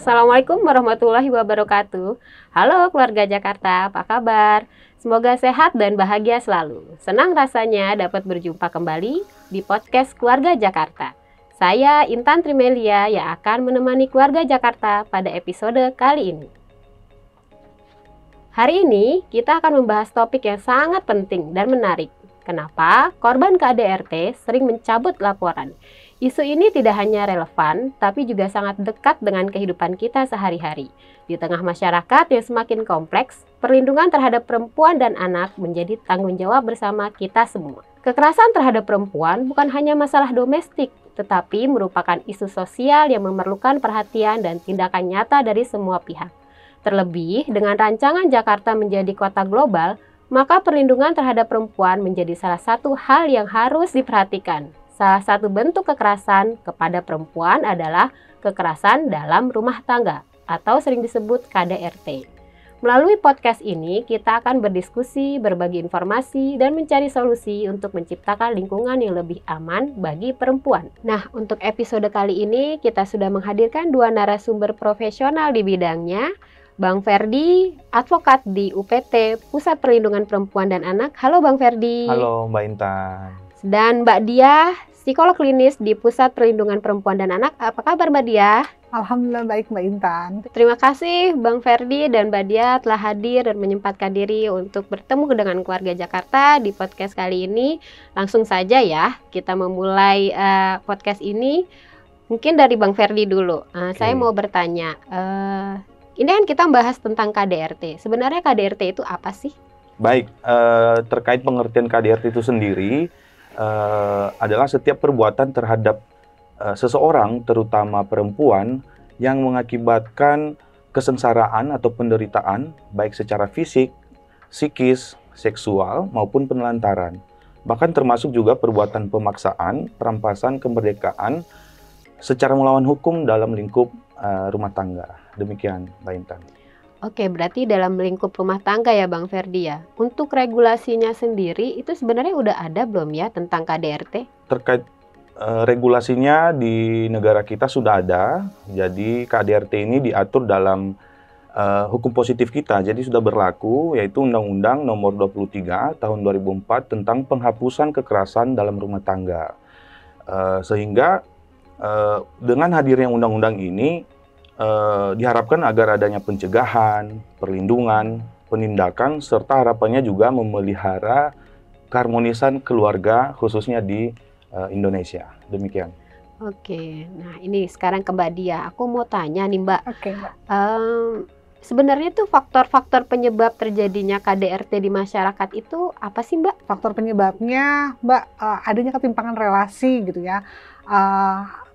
Assalamualaikum warahmatullahi wabarakatuh. Halo keluarga Jakarta, apa kabar? Semoga sehat dan bahagia selalu. Senang rasanya dapat berjumpa kembali di podcast Keluarga Jakarta. Saya Intan Trimelia yang akan menemani keluarga Jakarta pada episode kali ini. Hari ini kita akan membahas topik yang sangat penting dan menarik. Kenapa korban KDRT sering mencabut laporan? Isu ini tidak hanya relevan, tapi juga sangat dekat dengan kehidupan kita sehari-hari. Di tengah masyarakat yang semakin kompleks, perlindungan terhadap perempuan dan anak menjadi tanggung jawab bersama kita semua. Kekerasan terhadap perempuan bukan hanya masalah domestik, tetapi merupakan isu sosial yang memerlukan perhatian dan tindakan nyata dari semua pihak. Terlebih, dengan rancangan Jakarta menjadi kota global, maka perlindungan terhadap perempuan menjadi salah satu hal yang harus diperhatikan. Salah satu bentuk kekerasan kepada perempuan adalah kekerasan dalam rumah tangga atau sering disebut KDRT. Melalui podcast ini, kita akan berdiskusi, berbagi informasi, dan mencari solusi untuk menciptakan lingkungan yang lebih aman bagi perempuan. Nah, untuk episode kali ini, kita sudah menghadirkan dua narasumber profesional di bidangnya. Bang Ferdi, advokat di UPT, Pusat Perlindungan Perempuan dan Anak. Halo Bang Ferdi. Halo Mbak Intan. Dan Mbak Diah, psikolog klinis di Pusat Perlindungan Perempuan dan Anak. Apa kabar Mbak Diah? Alhamdulillah baik Mbak Intan. Terima kasih Bang Ferdi dan Mbak Diah telah hadir dan menyempatkan diri untuk bertemu dengan keluarga Jakarta di podcast kali ini. Langsung saja ya, kita memulai podcast ini. Mungkin dari Bang Ferdi dulu. Saya mau bertanya, ini kan kita membahas tentang KDRT. Sebenarnya KDRT itu apa sih? Baik, terkait pengertian KDRT itu sendiri, adalah setiap perbuatan terhadap seseorang, terutama perempuan, yang mengakibatkan kesengsaraan atau penderitaan, baik secara fisik, psikis, seksual, maupun penelantaran. Bahkan termasuk juga perbuatan pemaksaan, perampasan kemerdekaan, secara melawan hukum dalam lingkup rumah tangga. Demikian, Mbak Intan. Oke, berarti dalam lingkup rumah tangga ya Bang Ferdi ya. Untuk regulasinya sendiri itu sebenarnya udah ada belum ya tentang KDRT? Terkait regulasinya di negara kita sudah ada. Jadi KDRT ini diatur dalam hukum positif kita. Jadi sudah berlaku, yaitu Undang-Undang Nomor 23 Tahun 2004 tentang penghapusan kekerasan dalam rumah tangga. Sehingga dengan hadirnya undang-undang ini diharapkan agar adanya pencegahan, perlindungan, penindakan, serta harapannya juga memelihara keharmonisan keluarga khususnya di Indonesia. Demikian. Oke, nah ini sekarang ke Mbak Diah. Aku mau tanya nih Mbak. Oke, Mbak. Sebenarnya tuh faktor-faktor penyebab terjadinya KDRT di masyarakat itu apa sih Mbak? Faktor penyebabnya, Mbak, adanya ketimpangan relasi gitu ya.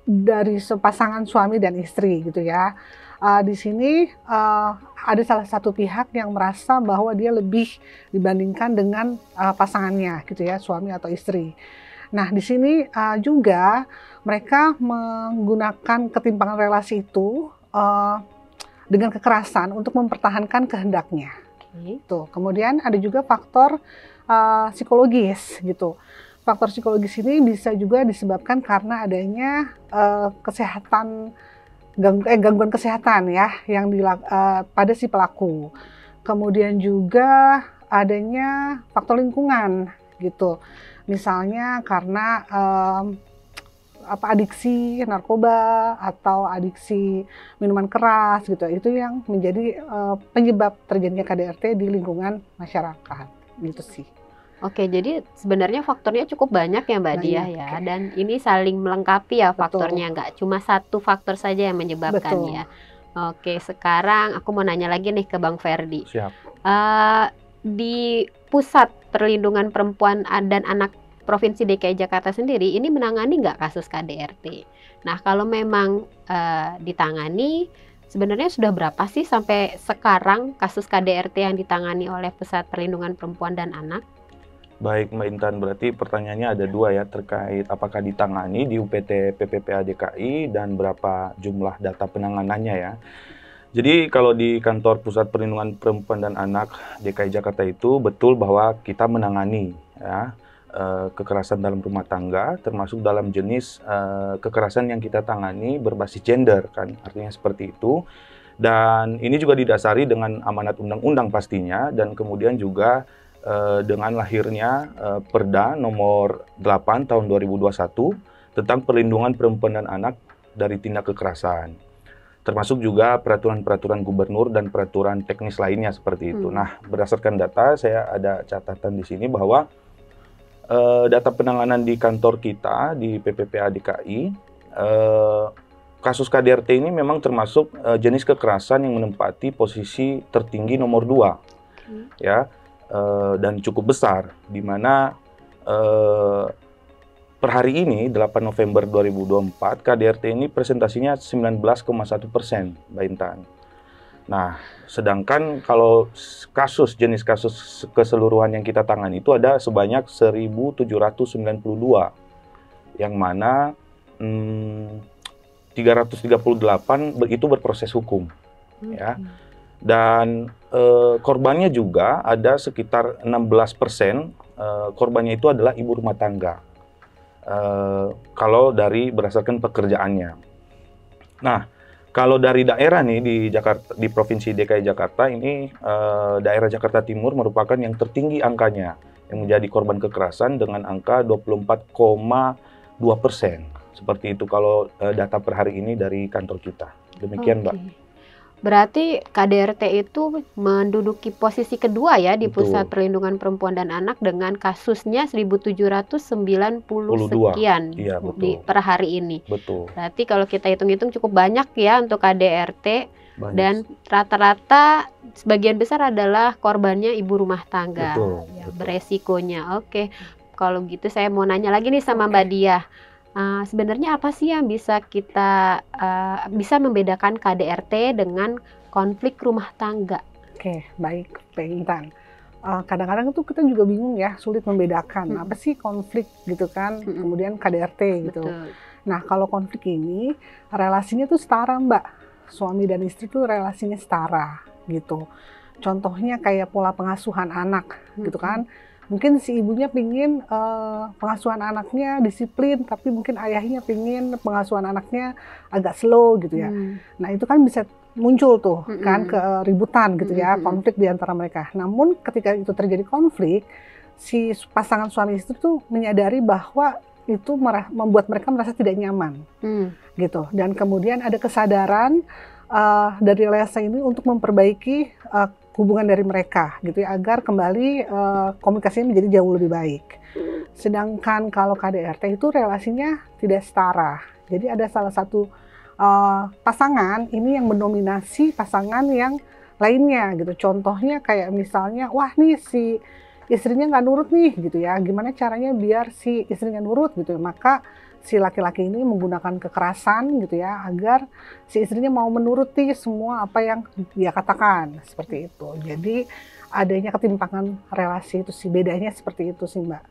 Dari pasangan suami dan istri gitu ya. Di sini ada salah satu pihak yang merasa bahwa dia lebih dibandingkan dengan pasangannya gitu ya, suami atau istri. Nah, di sini juga mereka menggunakan ketimpangan relasi itu dengan kekerasan untuk mempertahankan kehendaknya. Tuh. Kemudian ada juga faktor psikologis gitu. Faktor psikologis ini bisa juga disebabkan karena adanya gangguan kesehatan ya yang pada si pelaku. Kemudian juga adanya faktor lingkungan gitu. Misalnya karena adiksi narkoba atau adiksi minuman keras gitu. Itu yang menjadi penyebab terjadinya KDRT di lingkungan masyarakat gitu sih. Oke, jadi sebenarnya faktornya cukup banyak ya Mbak Diah ya, dan ini saling melengkapi ya faktornya, nggak cuma satu faktor saja yang menyebabkan ya. Oke, sekarang aku mau nanya lagi nih ke Bang Ferdi. Siap. Di Pusat Perlindungan Perempuan dan Anak Provinsi DKI Jakarta sendiri ini menangani nggak kasus KDRT? Nah, kalau memang ditangani, sebenarnya sudah berapa sih sampai sekarang kasus KDRT yang ditangani oleh Pusat Perlindungan Perempuan dan Anak? Baik Mbak Intan, berarti pertanyaannya ada dua ya, terkait apakah ditangani di UPT PPPA DKI dan berapa jumlah data penanganannya ya. Jadi kalau di kantor Pusat Perlindungan Perempuan dan Anak DKI Jakarta itu betul bahwa kita menangani ya kekerasan dalam rumah tangga, termasuk dalam jenis kekerasan yang kita tangani berbasis gender, kan, artinya seperti itu. Dan ini juga didasari dengan amanat undang-undang pastinya, dan kemudian juga dengan lahirnya Perda nomor 8 tahun 2021 tentang perlindungan perempuan dan anak dari tindak kekerasan. Termasuk juga peraturan-peraturan gubernur dan peraturan teknis lainnya seperti itu. Nah, berdasarkan data, saya ada catatan di sini bahwa data penanganan di kantor kita di PPPA DKI, kasus KDRT ini memang termasuk jenis kekerasan yang menempati posisi tertinggi nomor 2, ya, dan cukup besar, di mana per hari ini 8 November 2024 KDRT ini presentasinya 19,1%, Mbak Intan. Nah, sedangkan kalau jenis kasus keseluruhan yang kita tangani itu ada sebanyak 1.792, yang mana 338 itu berproses hukum, ya. Dan korbannya juga ada sekitar 16%, korbannya itu adalah ibu rumah tangga, kalau dari berdasarkan pekerjaannya. Nah, kalau dari daerah nih di Jakarta, di Provinsi DKI Jakarta ini, daerah Jakarta Timur merupakan yang tertinggi angkanya yang menjadi korban kekerasan dengan angka 24,2%. Seperti itu kalau data per hari ini dari kantor kita. Demikian, Mbak. Berarti KDRT itu menduduki posisi kedua ya di Betul. Pusat Perlindungan Perempuan dan Anak dengan kasusnya 1.790 sekian Iya, di betul. per hari ini. Betul. Berarti kalau kita hitung-hitung cukup banyak ya untuk KDRT, Banyak. dan rata-rata sebagian besar adalah korbannya ibu rumah tangga. Betul, Ya, betul. beresikonya. Oke, kalau gitu saya mau nanya lagi nih sama Mbak Diah. Sebenarnya apa sih yang bisa kita bisa membedakan KDRT dengan konflik rumah tangga? Oke, baik, Pak Intan. Kadang-kadang tuh kita juga bingung ya, sulit membedakan apa sih konflik gitu kan, kemudian KDRT gitu. Betul. Nah, kalau konflik ini relasinya tuh setara, Mbak. Suami dan istri tuh relasinya setara gitu. Contohnya kayak pola pengasuhan anak gitu kan. Mungkin si ibunya pingin pengasuhan anaknya disiplin, tapi mungkin ayahnya pingin pengasuhan anaknya agak slow gitu ya. Nah, itu kan bisa muncul tuh kan keributan gitu ya, konflik di antara mereka. Namun ketika itu terjadi konflik, si pasangan suami istri tuh menyadari bahwa itu membuat mereka merasa tidak nyaman gitu. Dan kemudian ada kesadaran dari relasi ini untuk memperbaiki hubungan dari mereka gitu ya, agar kembali komunikasinya menjadi jauh lebih baik. Sedangkan kalau KDRT itu relasinya tidak setara. Jadi ada salah satu pasangan ini yang mendominasi pasangan yang lainnya gitu. Contohnya kayak misalnya, wah nih si istrinya nggak nurut nih gitu ya. Gimana caranya biar si istrinya nurut gitu ya. Maka si laki-laki ini menggunakan kekerasan gitu ya, agar si istrinya mau menuruti semua apa yang dia katakan, seperti itu. Jadi adanya ketimpangan relasi itu sih, bedanya seperti itu sih, Mbak.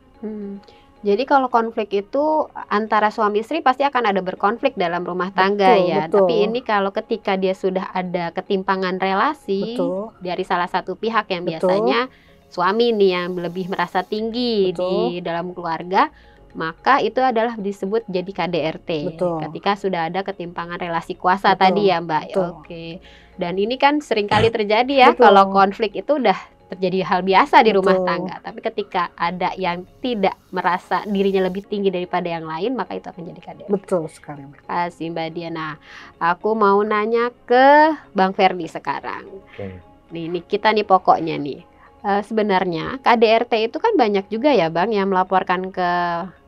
Jadi kalau konflik itu antara suami istri pasti akan ada berkonflik dalam rumah tangga, Betul, ya. betul. Tapi ini kalau ketika dia sudah ada ketimpangan relasi Betul. dari salah satu pihak yang Betul. biasanya suami nih yang lebih merasa tinggi Betul. di dalam keluarga, maka itu adalah disebut jadi KDRT. Betul. Ketika sudah ada ketimpangan relasi kuasa Betul, tadi ya, Mbak. betul. Oke. Dan ini kan seringkali terjadi ya, Betul. kalau konflik itu udah terjadi hal biasa di rumah Betul. tangga. Tapi ketika ada yang tidak merasa dirinya lebih tinggi daripada yang lain, maka itu akan jadi KDRT. Betul sekali, Mbak. Kasih Mbak Diana. Aku mau nanya ke Bang Ferdi sekarang. Oke. Nih kita nih pokoknya nih. Sebenarnya KDRT itu kan banyak juga ya Bang yang melaporkan ke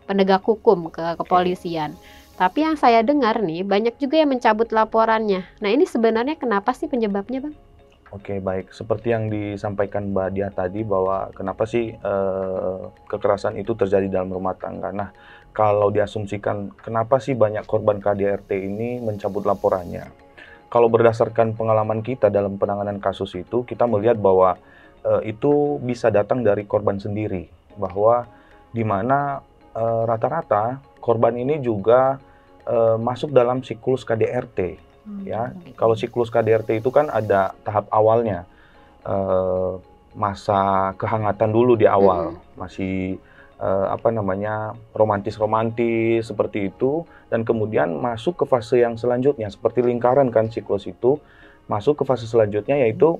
penegak hukum, ke kepolisian. Tapi yang saya dengar nih banyak juga yang mencabut laporannya. Nah, ini sebenarnya kenapa sih penyebabnya, Bang? Oke, baik. Seperti yang disampaikan Mbak Diah tadi, bahwa kenapa sih kekerasan itu terjadi dalam rumah tangga. Nah, kalau diasumsikan kenapa sih banyak korban KDRT ini mencabut laporannya. Kalau berdasarkan pengalaman kita dalam penanganan kasus itu, kita melihat bahwa itu bisa datang dari korban sendiri. Bahwa di mana rata-rata korban ini juga masuk dalam siklus KDRT. Ya, kalau siklus KDRT itu kan ada tahap awalnya, masa kehangatan dulu di awal, masih apa namanya, romantis-romantis seperti itu, dan kemudian masuk ke fase yang selanjutnya seperti lingkaran kan siklus itu, masuk ke fase selanjutnya yaitu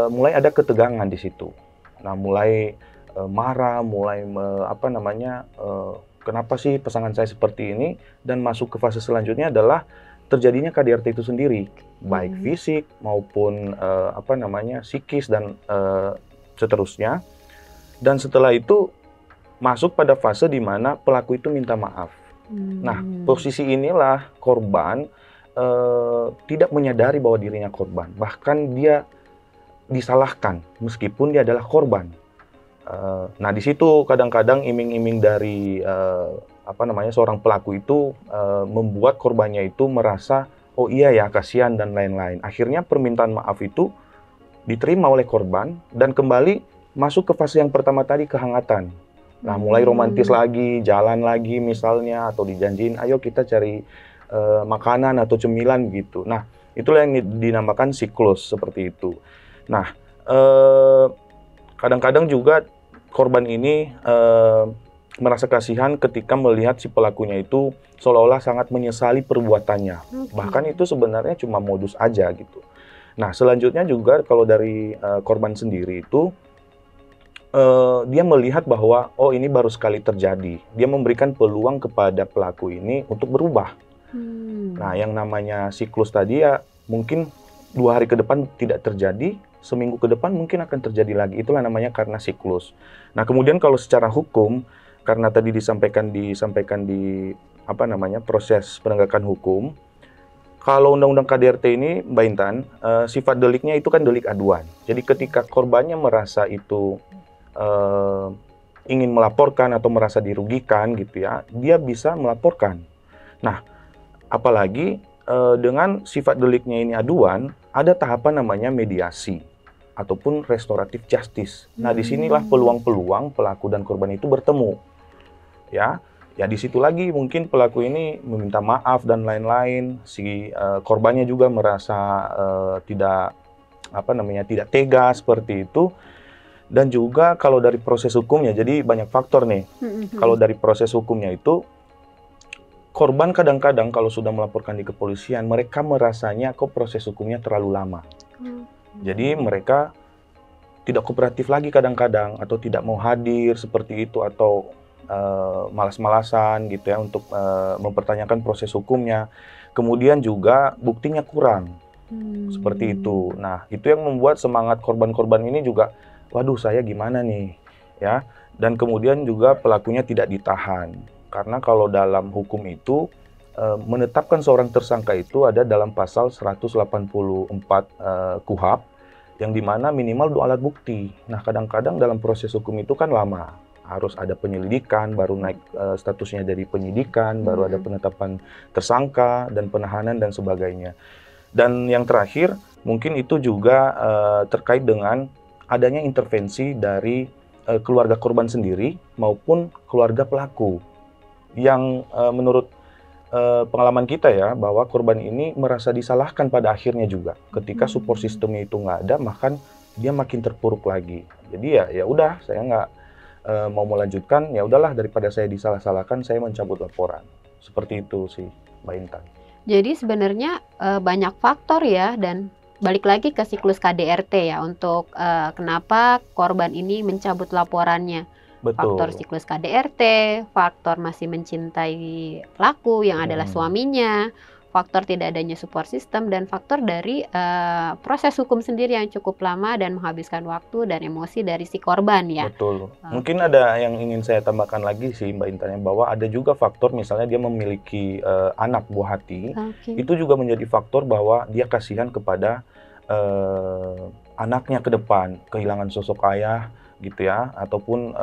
mulai ada ketegangan di situ. Nah, mulai marah, mulai apa namanya, kenapa sih pasangan saya seperti ini, dan masuk ke fase selanjutnya adalah terjadinya KDRT itu sendiri, baik fisik maupun apa namanya, psikis dan seterusnya. Dan setelah itu masuk pada fase di mana pelaku itu minta maaf. Nah, posisi inilah korban tidak menyadari bahwa dirinya korban, bahkan dia disalahkan meskipun dia adalah korban. Nah, di situ kadang-kadang iming-iming dari apa namanya, seorang pelaku itu membuat korbannya itu merasa, oh iya ya, kasihan dan lain-lain. Akhirnya permintaan maaf itu diterima oleh korban dan kembali masuk ke fase yang pertama tadi, kehangatan. Nah, mulai romantis lagi, jalan lagi misalnya, atau dijanjiin, ayo kita cari makanan atau cemilan gitu. Nah, itulah yang dinamakan siklus seperti itu. Nah, kadang-kadang juga korban ini merasa kasihan ketika melihat si pelakunya itu seolah-olah sangat menyesali perbuatannya. Bahkan itu sebenarnya cuma modus aja gitu. Nah, selanjutnya juga kalau dari korban sendiri itu, dia melihat bahwa, oh ini baru sekali terjadi. Dia memberikan peluang kepada pelaku ini untuk berubah. Nah, yang namanya siklus tadi ya, mungkin 2 hari ke depan tidak terjadi, seminggu ke depan mungkin akan terjadi lagi. Itulah namanya karena siklus. Nah, kemudian kalau secara hukum, karena tadi disampaikan di apa namanya, proses penegakan hukum, kalau Undang-Undang KDRT ini, Mbak Intan, sifat deliknya itu kan delik aduan. Jadi ketika korbannya merasa itu ingin melaporkan atau merasa dirugikan gitu ya, dia bisa melaporkan. Nah, apalagi dengan sifat deliknya ini aduan, ada tahapan namanya mediasi ataupun restoratif justice. Nah, disinilah peluang-peluang pelaku dan korban itu bertemu. Ya, di situ lagi mungkin pelaku ini meminta maaf dan lain-lain. Si korbannya juga merasa tidak apa namanya, tidak tega seperti itu. Dan juga kalau dari proses hukumnya, jadi banyak faktor nih. Kalau dari proses hukumnya itu, korban kadang-kadang kalau sudah melaporkan di kepolisian, mereka merasanya kok proses hukumnya terlalu lama. Jadi mereka tidak kooperatif lagi kadang-kadang, atau tidak mau hadir seperti itu, atau malas-malasan gitu ya untuk mempertanyakan proses hukumnya. Kemudian juga buktinya kurang, seperti itu. Nah, itu yang membuat semangat korban-korban ini juga, waduh saya gimana nih ya. Dan kemudian juga pelakunya tidak ditahan, karena kalau dalam hukum itu menetapkan seorang tersangka itu ada dalam pasal 184 KUHP, yang dimana minimal 2 alat bukti. Nah, kadang-kadang dalam proses hukum itu kan lama, harus ada penyelidikan, baru naik statusnya dari penyidikan, baru ada penetapan tersangka dan penahanan dan sebagainya. Dan yang terakhir mungkin itu juga terkait dengan adanya intervensi dari keluarga korban sendiri maupun keluarga pelaku, yang menurut pengalaman kita ya, bahwa korban ini merasa disalahkan pada akhirnya juga. Ketika support sistemnya itu nggak ada, bahkan dia makin terpuruk lagi. Jadi ya udah, saya nggak mau melanjutkan, ya udahlah, daripada saya disalah-salahkan, saya mencabut laporan. Seperti itu sih, Mbak Intan. Jadi sebenarnya banyak faktor ya, dan balik lagi ke siklus KDRT ya, untuk kenapa korban ini mencabut laporannya. Betul. Faktor siklus KDRT, faktor masih mencintai pelaku yang adalah suaminya, faktor tidak adanya support system, dan faktor dari proses hukum sendiri yang cukup lama dan menghabiskan waktu dan emosi dari si korban ya. Betul. Mungkin ada yang ingin saya tambahkan lagi sih, Mbak Intan, bahwa ada juga faktor misalnya dia memiliki anak buah hati. Itu juga menjadi faktor bahwa dia kasihan kepada anaknya ke depan, kehilangan sosok ayah gitu ya, ataupun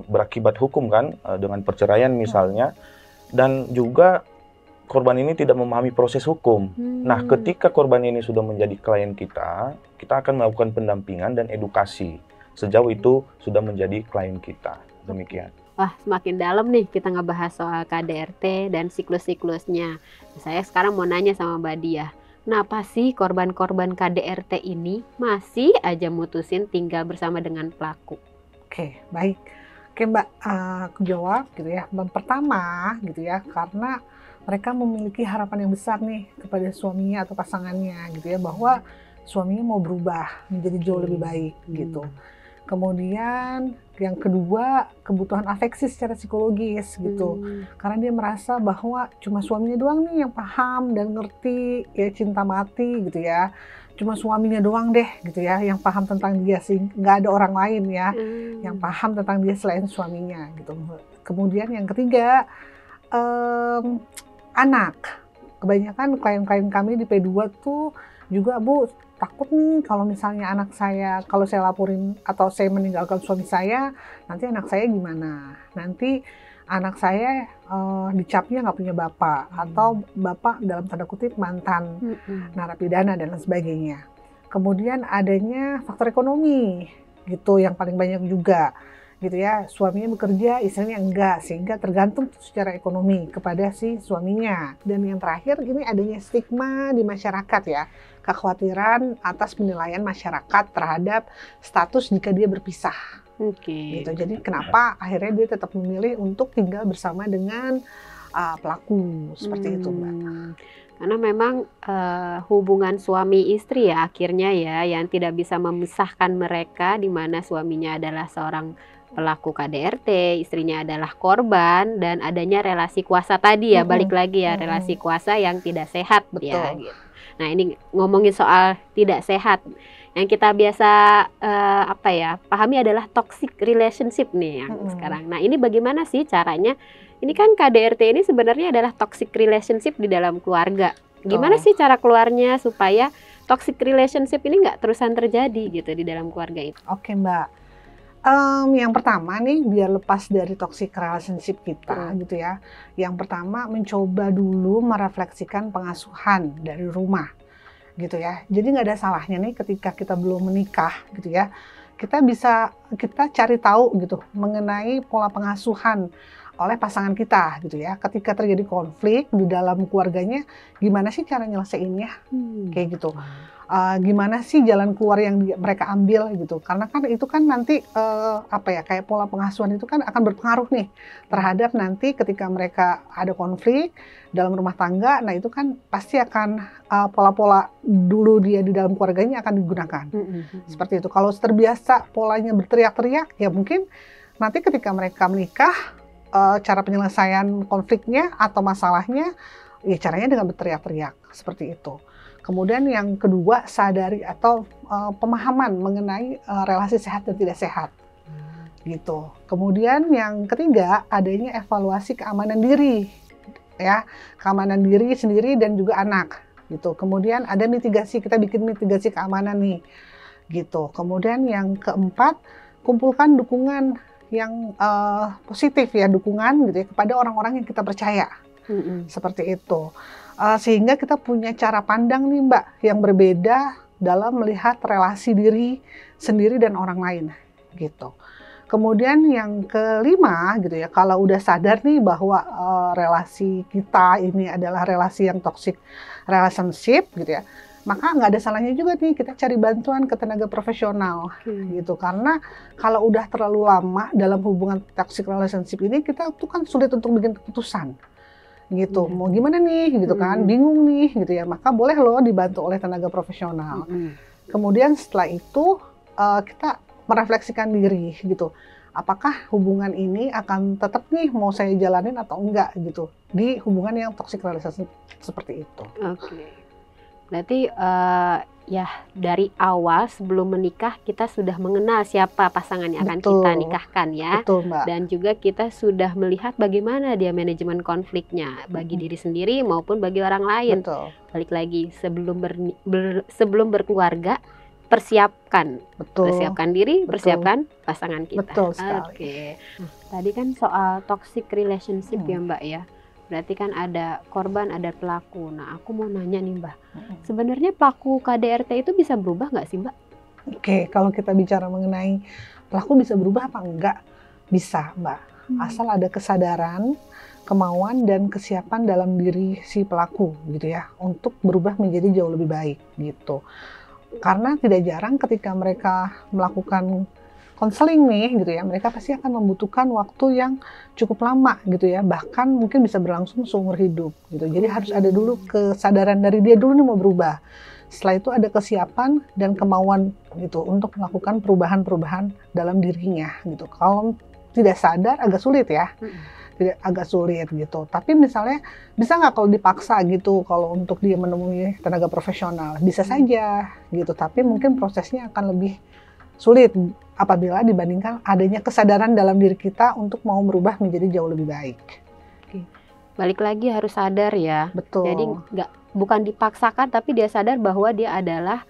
berakibat hukum kan, dengan perceraian misalnya. Dan juga korban ini tidak memahami proses hukum. Nah, ketika korban ini sudah menjadi klien kita, kita akan melakukan pendampingan dan edukasi. Sejauh itu sudah menjadi klien kita. Demikian. Wah, semakin dalam nih kita ngebahas soal KDRT dan siklus-siklusnya. Saya sekarang mau nanya sama Mbak Diah, kenapa sih korban-korban KDRT ini masih aja mutusin tinggal bersama dengan pelaku? Oke, baik. Oke Mbak, aku jawab gitu ya. Pertama gitu ya, karena mereka memiliki harapan yang besar nih kepada suaminya atau pasangannya gitu ya, bahwa suaminya mau berubah menjadi jauh lebih baik gitu. Kemudian yang kedua, kebutuhan afeksi secara psikologis gitu. Karena dia merasa bahwa cuma suaminya doang nih yang paham dan ngerti ya, cinta mati gitu ya. Cuma suaminya doang deh gitu ya yang paham tentang dia, sih nggak ada orang lain ya yang paham tentang dia selain suaminya gitu. Kemudian yang ketiga, anak. Kebanyakan klien-klien kami di P2 tuh juga, Bu, takut nih kalau misalnya anak saya, kalau saya laporin atau saya meninggalkan suami saya, nanti anak saya gimana? Nanti anak saya dicapnya nggak punya bapak, atau bapak dalam tanda kutip mantan narapidana dan lain sebagainya. Kemudian adanya faktor ekonomi gitu yang paling banyak juga gitu ya, suaminya bekerja, istrinya enggak, sehingga tergantung secara ekonomi kepada si suaminya. Dan yang terakhir, ini adanya stigma di masyarakat ya, kekhawatiran atas penilaian masyarakat terhadap status jika dia berpisah. Gitu. Jadi kenapa akhirnya dia tetap memilih untuk tinggal bersama dengan pelaku, seperti itu Mbak. Karena memang hubungan suami istri ya akhirnya ya yang tidak bisa memisahkan mereka, di mana suaminya adalah seorang pelaku KDRT, istrinya adalah korban, dan adanya relasi kuasa tadi ya, balik lagi ya, relasi kuasa yang tidak sehat. Betul. Ya gitu. Nah ini ngomongin soal tidak sehat, yang kita biasa pahami adalah toxic relationship nih yang sekarang. Nah ini bagaimana sih caranya? Ini kan KDRT ini sebenarnya adalah toxic relationship di dalam keluarga. Gimana sih cara keluarnya supaya toxic relationship ini nggak terusan terjadi gitu di dalam keluarga itu? Oke Mbak. Yang pertama nih, biar lepas dari toxic relationship kita gitu ya. Yang pertama, mencoba dulu merefleksikan pengasuhan dari rumah gitu ya. Jadi nggak ada salahnya nih ketika kita belum menikah gitu ya, kita cari tahu gitu mengenai pola pengasuhan oleh pasangan kita gitu ya. Ketika terjadi konflik di dalam keluarganya, gimana sih cara nyelesainnya kayak gitu. Gimana sih jalan keluar yang mereka ambil gitu, karena kan itu kan nanti kayak pola pengasuhan itu kan akan berpengaruh nih terhadap nanti ketika mereka ada konflik dalam rumah tangga. Nah itu kan pasti akan pola-pola dulu dia di dalam keluarganya akan digunakan seperti itu. Kalau terbiasa polanya berteriak-teriak, ya mungkin nanti ketika mereka menikah, cara penyelesaian konfliknya atau masalahnya ya caranya dengan berteriak-teriak seperti itu. Kemudian yang kedua, sadari atau pemahaman mengenai relasi sehat dan tidak sehat gitu. Kemudian yang ketiga, adanya evaluasi keamanan diri ya, keamanan diri sendiri dan juga anak gitu. Kemudian ada mitigasi, kita bikin mitigasi keamanan nih gitu. Kemudian yang keempat, kumpulkan dukungan yang positif ya, dukungan gitu ya kepada orang-orang yang kita percaya. Seperti itu. Sehingga kita punya cara pandang nih Mbak yang berbeda dalam melihat relasi diri sendiri dan orang lain gitu. Kemudian yang kelima gitu ya, kalau udah sadar nih bahwa relasi kita ini adalah relasi yang toxic relationship gitu ya, maka nggak ada salahnya juga nih kita cari bantuan ke tenaga profesional gitu. Karena kalau udah terlalu lama dalam hubungan toxic relationship ini, kita tuh kan sulit untuk bikin keputusan gitu, mau gimana nih gitu kan, bingung nih gitu ya, maka boleh loh dibantu oleh tenaga profesional. Kemudian setelah itu kita merefleksikan diri gitu, apakah hubungan ini akan tetap nih mau saya jalanin atau enggak gitu di hubungan yang toxic relationship seperti itu. Berarti ya dari awal sebelum menikah kita sudah mengenal siapa pasangan yang akan kita nikahkan ya. Betul, Mbak. Dan juga kita sudah melihat bagaimana dia manajemen konfliknya bagi diri sendiri maupun bagi orang lain. Betul. Balik lagi, sebelum berkeluarga, persiapkan diri, persiapkan pasangan kita. Betul sekali. Tadi kan soal toxic relationship ya Mbak ya. Berarti kan ada korban, ada pelaku. Nah, aku mau nanya nih Mbak, sebenarnya pelaku KDRT itu bisa berubah nggak sih Mbak? Oke, kalau kita bicara mengenai pelaku bisa berubah apa enggak? Bisa Mbak, asal ada kesadaran, kemauan, dan kesiapan dalam diri si pelaku gitu ya, untuk berubah menjadi jauh lebih baik gitu. Karena tidak jarang ketika mereka melakukan konseling nih gitu ya, mereka pasti akan membutuhkan waktu yang cukup lama gitu ya, bahkan mungkin bisa berlangsung seumur hidup gitu. Jadi harus ada dulu kesadaran dari dia dulu nih mau berubah. Setelah itu ada kesiapan dan kemauan gitu untuk melakukan perubahan-perubahan dalam dirinya gitu. Kalau tidak sadar agak sulit ya. Tidak, agak sulit gitu. Tapi misalnya bisa nggak kalau dipaksa gitu, kalau untuk dia menemui tenaga profesional, bisa saja gitu. Tapi mungkin prosesnya akan lebih sulit apabila dibandingkan adanya kesadaran dalam diri kita untuk mau berubah menjadi jauh lebih baik. Balik lagi harus sadar ya. Betul. Jadi bukan dipaksakan, tapi dia sadar bahwa dia adalah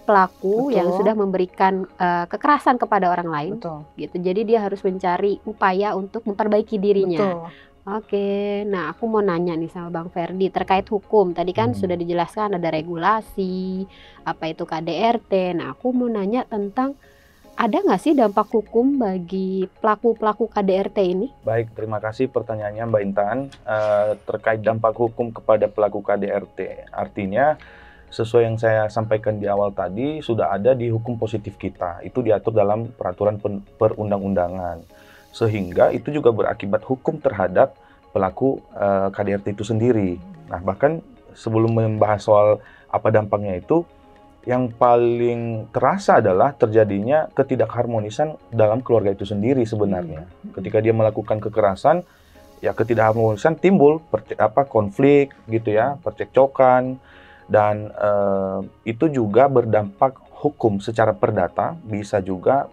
pelaku Betul. yang sudah memberikan kekerasan kepada orang lain. Betul. Gitu. Jadi dia harus mencari upaya untuk memperbaiki dirinya. Betul. Oke, nah aku mau nanya nih sama Bang Ferdi terkait hukum. Tadi kan sudah dijelaskan ada regulasi, apa itu KDRT. Nah aku mau nanya tentang ada nggak sih dampak hukum bagi pelaku-pelaku KDRT ini? Baik, terima kasih pertanyaannya Mbak Intan. Terkait dampak hukum kepada pelaku KDRT, artinya sesuai yang saya sampaikan di awal tadi, sudah ada di hukum positif kita. Itu diatur dalam peraturan perundang-undangan. Sehingga itu juga berakibat hukum terhadap pelaku KDRT itu sendiri. Nah, bahkan sebelum membahas soal apa dampaknya itu, yang paling terasa adalah terjadinya ketidakharmonisan dalam keluarga itu sendiri sebenarnya. Ketika dia melakukan kekerasan, ya ketidakharmonisan timbul konflik gitu ya, percekcokan. Dan itu juga berdampak hukum secara perdata, bisa juga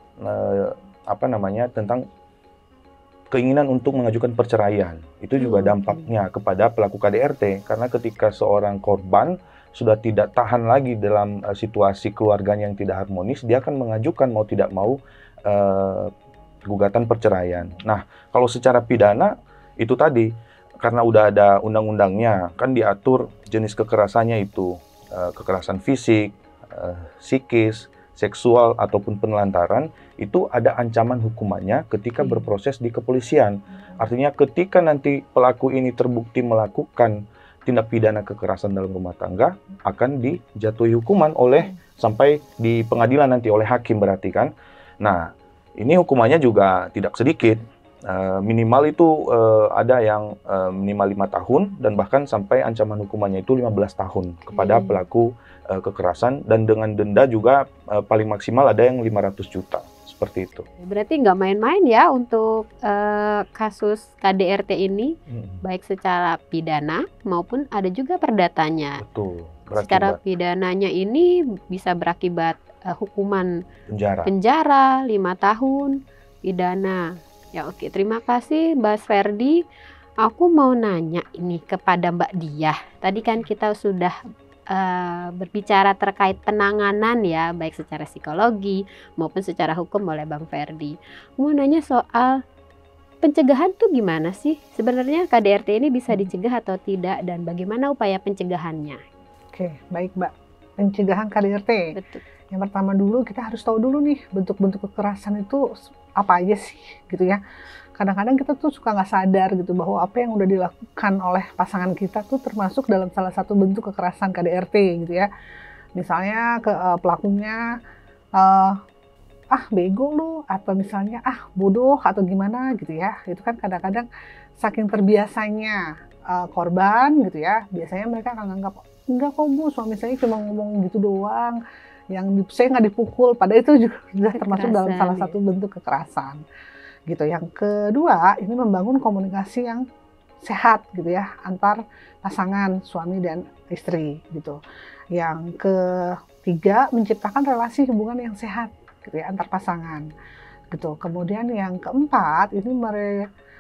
tentang keinginan untuk mengajukan perceraian. Itu juga dampaknya kepada pelaku KDRT, karena ketika seorang korban sudah tidak tahan lagi dalam situasi keluarganya yang tidak harmonis, dia akan mengajukan mau tidak mau gugatan perceraian. Nah, kalau secara pidana itu tadi, karena udah ada undang-undangnya, kan diatur jenis kekerasannya itu, kekerasan fisik, psikis, seksual, ataupun penelantaran, itu ada ancaman hukumannya ketika berproses di kepolisian. Artinya ketika nanti pelaku ini terbukti melakukan tindak pidana kekerasan dalam rumah tangga, akan dijatuhi hukuman oleh sampai di pengadilan nanti oleh hakim berarti kan. Nah, ini hukumannya juga tidak sedikit. Minimal itu ada yang minimal 5 tahun dan bahkan sampai ancaman hukumannya itu 15 tahun kepada pelaku kekerasan, dan dengan denda juga paling maksimal ada yang 500 juta seperti itu. Berarti nggak main-main ya untuk kasus KDRT ini, baik secara pidana maupun ada juga perdatanya. Betul. Secara pidananya ini bisa berakibat hukuman penjara 5 tahun, pidana. Ya oke, terima kasih Mbak Ferdi. Aku mau nanya ini kepada Mbak Diah. Tadi kan kita sudah berbicara terkait penanganan ya, baik secara psikologi maupun secara hukum oleh Bang Ferdi. Mau nanya soal pencegahan tuh gimana sih? Sebenarnya KDRT ini bisa dicegah atau tidak, dan bagaimana upaya pencegahannya? Oke, baik Mbak. Pencegahan KDRT. Betul. Yang pertama dulu kita harus tahu dulu nih bentuk-bentuk kekerasan itu apa aja sih gitu ya. Kadang-kadang kita tuh suka nggak sadar gitu bahwa apa yang udah dilakukan oleh pasangan kita tuh termasuk dalam salah satu bentuk kekerasan KDRT gitu ya. Misalnya pelakunya bego lu, atau misalnya bodoh atau gimana gitu ya. Itu kan kadang-kadang saking terbiasanya korban gitu ya, biasanya mereka akan anggap enggak kok Bu, suami saya cuma ngomong gitu doang, saya nggak dipukul, padahal itu juga sudah termasuk dalam salah satu bentuk kekerasan gitu. Yang kedua, ini membangun komunikasi yang sehat gitu ya antar pasangan suami dan istri gitu. Yang ketiga, menciptakan relasi hubungan yang sehat gitu ya antar pasangan gitu. Kemudian yang keempat, ini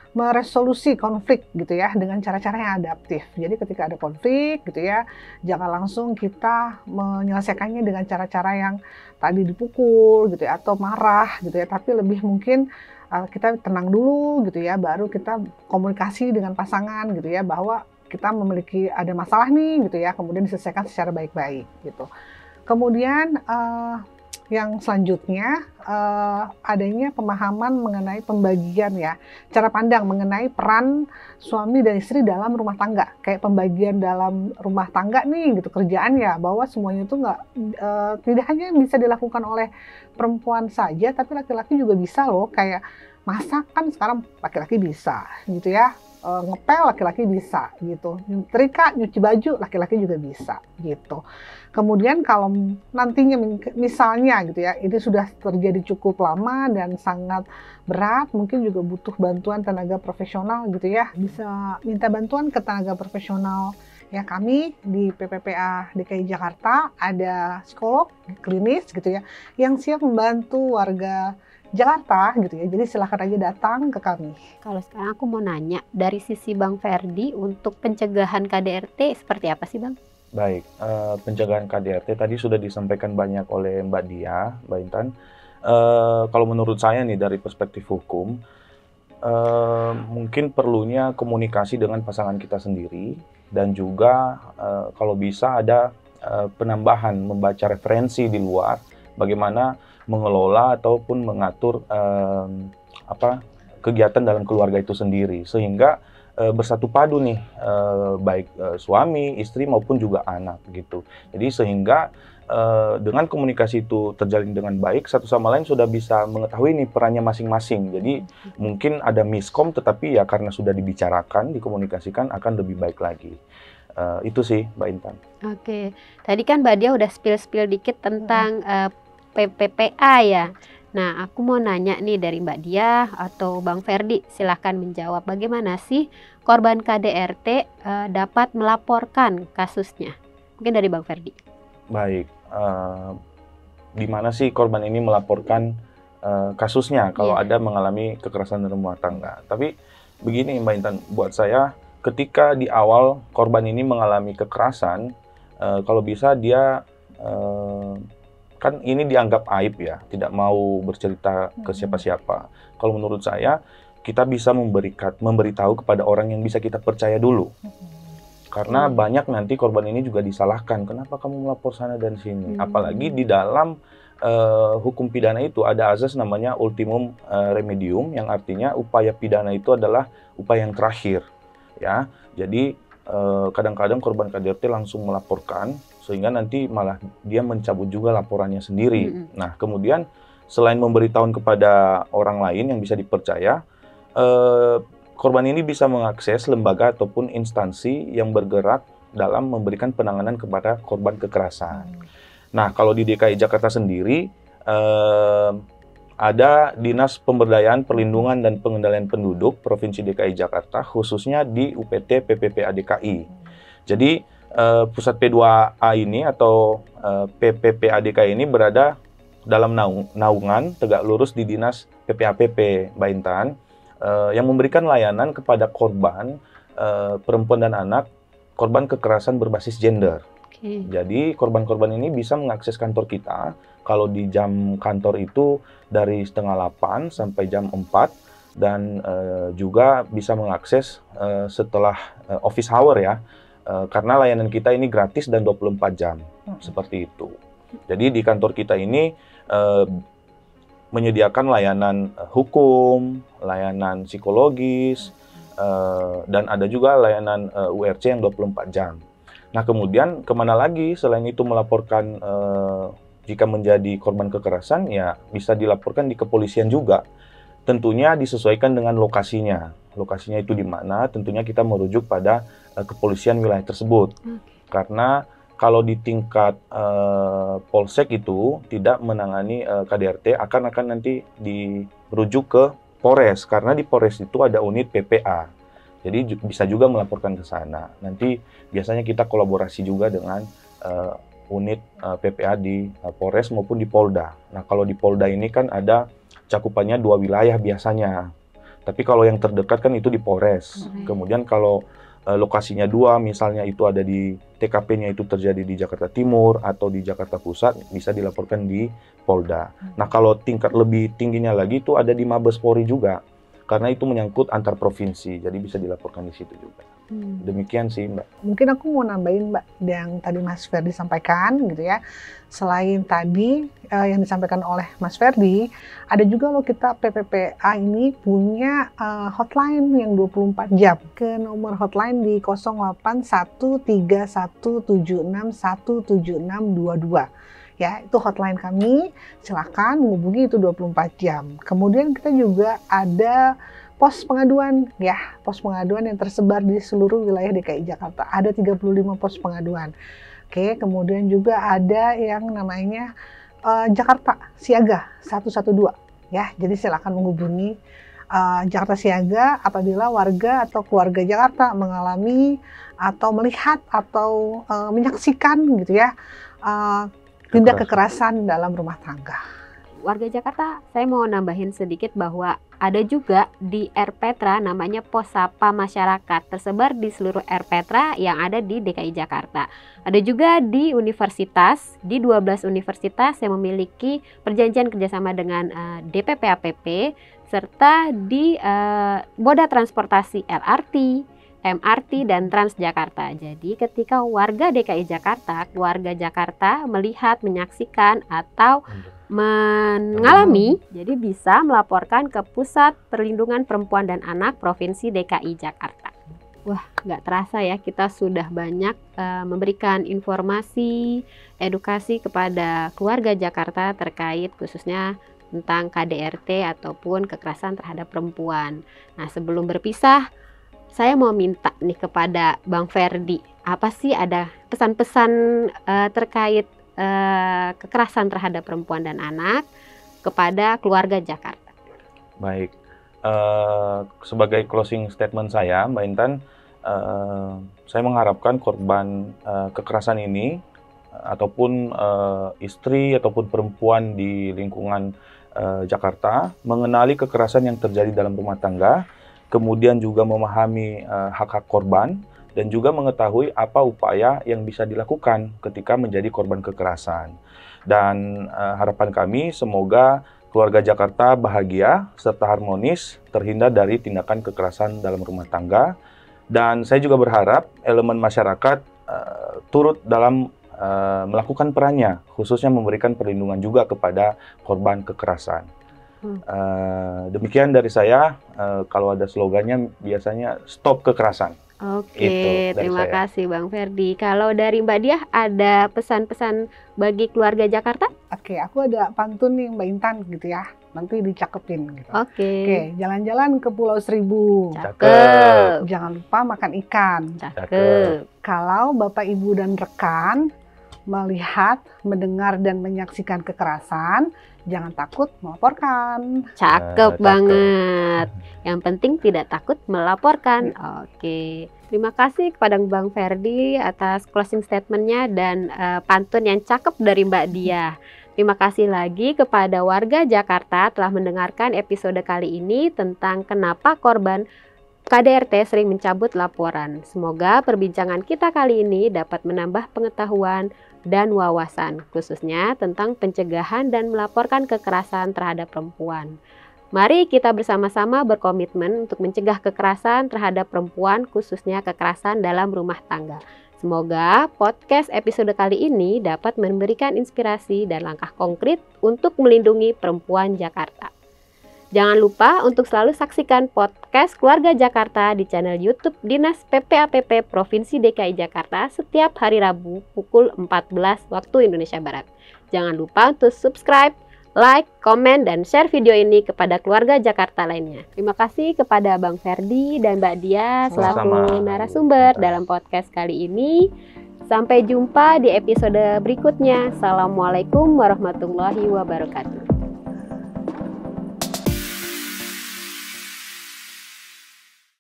meresolusi konflik gitu ya dengan cara-cara yang adaptif. Jadi ketika ada konflik gitu ya, jangan langsung kita menyelesaikannya dengan cara-cara yang tadi dipukul gitu ya atau marah gitu ya, tapi lebih mungkin kita tenang dulu gitu ya, baru kita komunikasi dengan pasangan gitu ya, bahwa kita memiliki ada masalah nih gitu ya, kemudian diselesaikan secara baik-baik gitu. Kemudian yang selanjutnya adanya pemahaman mengenai pembagian ya, cara pandang mengenai peran suami dan istri dalam rumah tangga, kayak pembagian dalam rumah tangga nih gitu kerjaan ya, bahwa semuanya itu nggak tidak hanya bisa dilakukan oleh perempuan saja, tapi laki-laki juga bisa loh, kayak masak kan sekarang laki-laki bisa gitu ya. Ngepel laki-laki bisa gitu, nyetrika, nyuci baju laki-laki juga bisa gitu. Kemudian kalau nantinya misalnya gitu ya, ini sudah terjadi cukup lama dan sangat berat, mungkin juga butuh bantuan tenaga profesional gitu ya, bisa minta bantuan ke tenaga profesional. Ya, kami di PPPA DKI Jakarta ada psikolog klinis gitu ya, yang siap membantu warga Jakarta gitu ya, jadi silahkan aja datang ke kami. Kalau sekarang aku mau nanya, dari sisi Bang Ferdi untuk pencegahan KDRT seperti apa sih Bang? Baik, pencegahan KDRT tadi sudah disampaikan banyak oleh Mbak Dia, Mbak Intan. Kalau menurut saya nih dari perspektif hukum, mungkin perlunya komunikasi dengan pasangan kita sendiri, dan juga kalau bisa ada penambahan membaca referensi di luar, bagaimana mengelola ataupun mengatur kegiatan dalam keluarga itu sendiri, sehingga bersatu padu nih, baik suami, istri maupun juga anak gitu. Jadi sehingga dengan komunikasi itu terjalin dengan baik, satu sama lain sudah bisa mengetahui nih perannya masing-masing. Jadi mungkin ada miskom, tetapi ya karena sudah dibicarakan, dikomunikasikan akan lebih baik lagi. Itu sih Mbak Intan. Oke, tadi kan Mbak Dia udah spill dikit tentang PPPA ya. Nah, aku mau nanya nih dari Mbak Dia atau Bang Ferdi, silahkan menjawab bagaimana sih korban KDRT dapat melaporkan kasusnya. Mungkin dari Bang Ferdi. Baik, di mana sih korban ini melaporkan kasusnya kalau ada mengalami kekerasan dalam rumah tangga. Tapi begini Mbak Intan, buat saya ketika di awal korban ini mengalami kekerasan, kalau bisa dia kan ini dianggap aib ya, tidak mau bercerita ke siapa-siapa. Kalau menurut saya, kita bisa memberitahu kepada orang yang bisa kita percaya dulu. Karena banyak nanti korban ini juga disalahkan, kenapa kamu melapor sana dan sini. Apalagi di dalam hukum pidana itu ada azas namanya ultimum remedium, yang artinya upaya pidana itu adalah upaya yang terakhir. Ya, jadi kadang-kadang korban KDRT langsung melaporkan, sehingga nanti malah dia mencabut juga laporannya sendiri. Nah, kemudian selain memberitahu kepada orang lain yang bisa dipercaya, korban ini bisa mengakses lembaga ataupun instansi yang bergerak dalam memberikan penanganan kepada korban kekerasan. Nah, kalau di DKI Jakarta sendiri, ada Dinas Pemberdayaan Perlindungan dan Pengendalian Penduduk Provinsi DKI Jakarta, khususnya di UPT PPPA DKI. Jadi, pusat P2A ini atau PPPA DKI ini berada dalam naungan tegak lurus di Dinas PPAPP Mbak Intan, yang memberikan layanan kepada korban perempuan dan anak korban kekerasan berbasis gender. Jadi korban-korban ini bisa mengakses kantor kita. Kalau di jam kantor itu dari setengah 8 sampai jam 4, dan juga bisa mengakses setelah office hour ya, karena layanan kita ini gratis dan 24 jam, seperti itu. Jadi di kantor kita ini menyediakan layanan hukum, layanan psikologis, dan ada juga layanan URC yang 24 jam. Nah, kemudian kemana lagi selain itu melaporkan jika menjadi korban kekerasan, ya bisa dilaporkan di kepolisian juga. Tentunya disesuaikan dengan lokasinya. Lokasinya itu di mana, tentunya kita merujuk pada kepolisian wilayah tersebut. Karena kalau di tingkat polsek itu tidak menangani KDRT, akan nanti dirujuk ke Polres, karena di Polres itu ada unit PPA. Jadi bisa juga melaporkan ke sana. Nanti biasanya kita kolaborasi juga dengan unit PPA di Polres maupun di Polda. Nah, kalau di Polda ini kan ada cakupannya 2 wilayah biasanya. Tapi kalau yang terdekat kan itu di Polres. Kemudian kalau lokasinya 2, misalnya itu ada di TKP-nya itu terjadi di Jakarta Timur atau di Jakarta Pusat, bisa dilaporkan di Polda. Nah, kalau tingkat lebih tingginya lagi itu ada di Mabes Polri juga. karena itu menyangkut antar provinsi, jadi bisa dilaporkan di situ juga. Demikian sih, Mbak. Mungkin aku mau nambahin, Mbak, yang tadi Mas Ferdi sampaikan gitu ya. Selain tadi yang disampaikan oleh Mas Ferdi, ada juga loh kita PPPA ini punya hotline yang 24 jam. Ke nomor hotline di 081317617622. Ya, itu hotline kami. Silakan menghubungi, itu 24 jam. Kemudian kita juga ada pos pengaduan, ya, pos pengaduan yang tersebar di seluruh wilayah DKI Jakarta. Ada 35 pos pengaduan. Oke, kemudian juga ada yang namanya Jakarta Siaga 112. Ya, jadi silakan menghubungi Jakarta Siaga apabila warga atau keluarga Jakarta mengalami atau melihat atau menyaksikan gitu ya tindak kekerasan dalam rumah tangga. Warga Jakarta, saya mau nambahin sedikit bahwa ada juga di RPtra namanya Pos Sapa Masyarakat, tersebar di seluruh RPtra yang ada di DKI Jakarta. Ada juga di universitas, di 12 universitas yang memiliki perjanjian kerjasama dengan DPP APP, serta di moda transportasi LRT, MRT, dan Transjakarta. Jadi ketika warga DKI Jakarta, keluarga Jakarta melihat, menyaksikan, atau mengalami, jadi bisa melaporkan ke Pusat Perlindungan Perempuan dan Anak Provinsi DKI Jakarta. Wah, nggak terasa ya, kita sudah banyak memberikan informasi, edukasi kepada keluarga Jakarta terkait khususnya tentang KDRT ataupun kekerasan terhadap perempuan. Nah, sebelum berpisah, saya mau minta nih kepada Bang Ferdi, apa sih ada pesan-pesan terkait kekerasan terhadap perempuan dan anak kepada keluarga Jakarta? Baik, sebagai closing statement saya, Mbak Intan, saya mengharapkan korban kekerasan ini ataupun istri ataupun perempuan di lingkungan Jakarta mengenali kekerasan yang terjadi dalam rumah tangga, kemudian juga memahami hak-hak korban, dan juga mengetahui apa upaya yang bisa dilakukan ketika menjadi korban kekerasan. Dan harapan kami semoga keluarga Jakarta bahagia serta harmonis, terhindar dari tindakan kekerasan dalam rumah tangga. Dan saya juga berharap elemen masyarakat turut dalam melakukan perannya, khususnya memberikan perlindungan juga kepada korban kekerasan. Demikian dari saya. Kalau ada slogannya biasanya stop kekerasan. Oke, terima kasih Bang Ferdi. Kalau dari Mbak Diah ada pesan-pesan bagi keluarga Jakarta? Oke, aku ada pantun nih Mbak Intan gitu ya. Nanti dicakepin gitu. Oke, jalan-jalan ke Pulau Seribu. Cakep. Jangan lupa makan ikan. Cakep. Kalau Bapak, Ibu, dan rekan melihat, mendengar, dan menyaksikan kekerasan, jangan takut melaporkan. Cakep banget. Yang penting tidak takut melaporkan. Oke. Terima kasih kepada Bang Ferdi atas closing statement-nya dan pantun yang cakep dari Mbak Diah. Terima kasih lagi kepada warga Jakarta telah mendengarkan episode kali ini tentang kenapa korban KDRT sering mencabut laporan. Semoga perbincangan kita kali ini dapat menambah pengetahuan dan wawasan, khususnya tentang pencegahan dan melaporkan kekerasan terhadap perempuan. Mari kita bersama-sama berkomitmen untuk mencegah kekerasan terhadap perempuan, khususnya kekerasan dalam rumah tangga. Semoga podcast episode kali ini dapat memberikan inspirasi dan langkah konkret untuk melindungi perempuan Jakarta. Jangan lupa untuk selalu saksikan podcast Keluarga Jakarta di channel YouTube Dinas PPAPP Provinsi DKI Jakarta setiap hari Rabu pukul 14 waktu Indonesia Barat. Jangan lupa untuk subscribe, like, komen, dan share video ini kepada keluarga Jakarta lainnya. Terima kasih kepada Bang Ferdi dan Mbak Diah selaku narasumber dalam podcast kali ini. Sampai jumpa di episode berikutnya. Assalamualaikum warahmatullahi wabarakatuh.